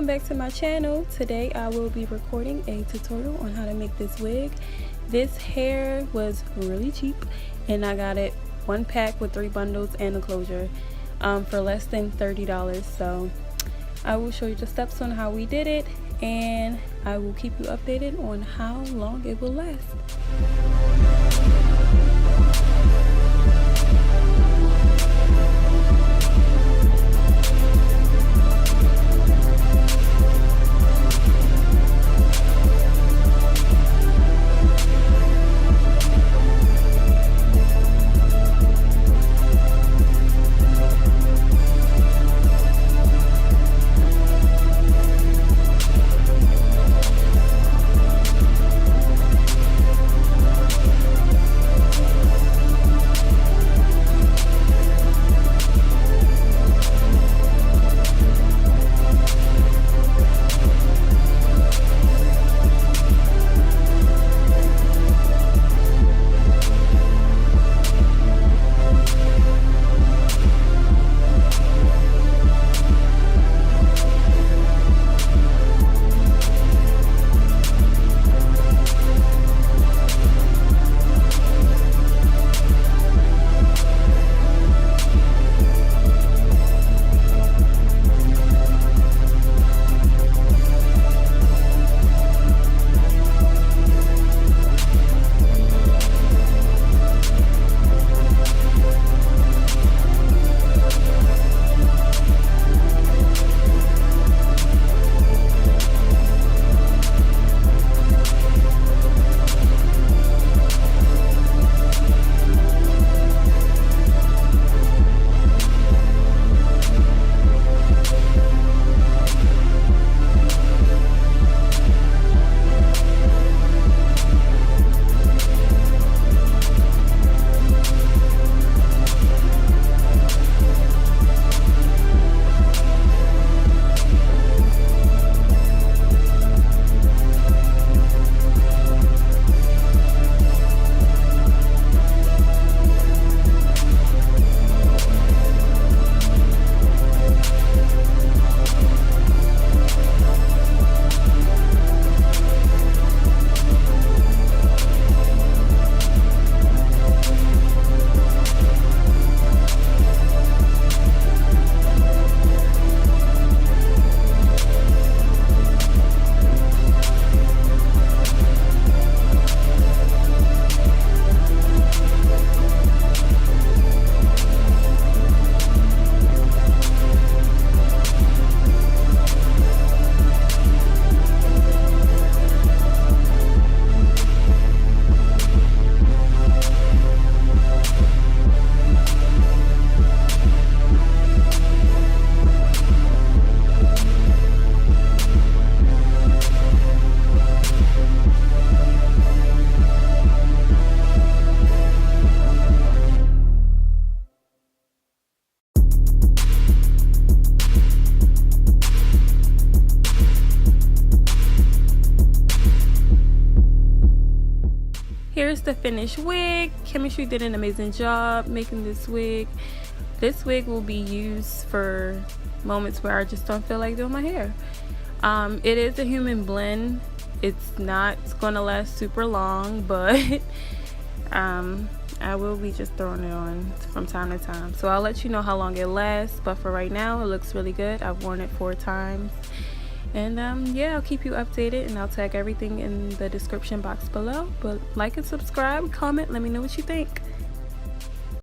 welcome back to my channel. Today I will be recording a tutorial on how to make this wig. This hair was really cheap and I got it one pack with 3 bundles and a closure for less than $30. So I will show you the steps on how we did it, and I will keep you updated on how long it will last. Here's the finished wig. Chemistry did an amazing job making this wig. This wig will be used for moments where I just don't feel like doing my hair. It is a human blend. It's not going to last super long, but I will be just throwing it on from time to time. So I'll let you know how long it lasts, but for right now it looks really good. I've worn it 4 times. And yeah, I'll keep you updated, and I'll tag everything in the description box below. But like and subscribe, comment, let me know what you think.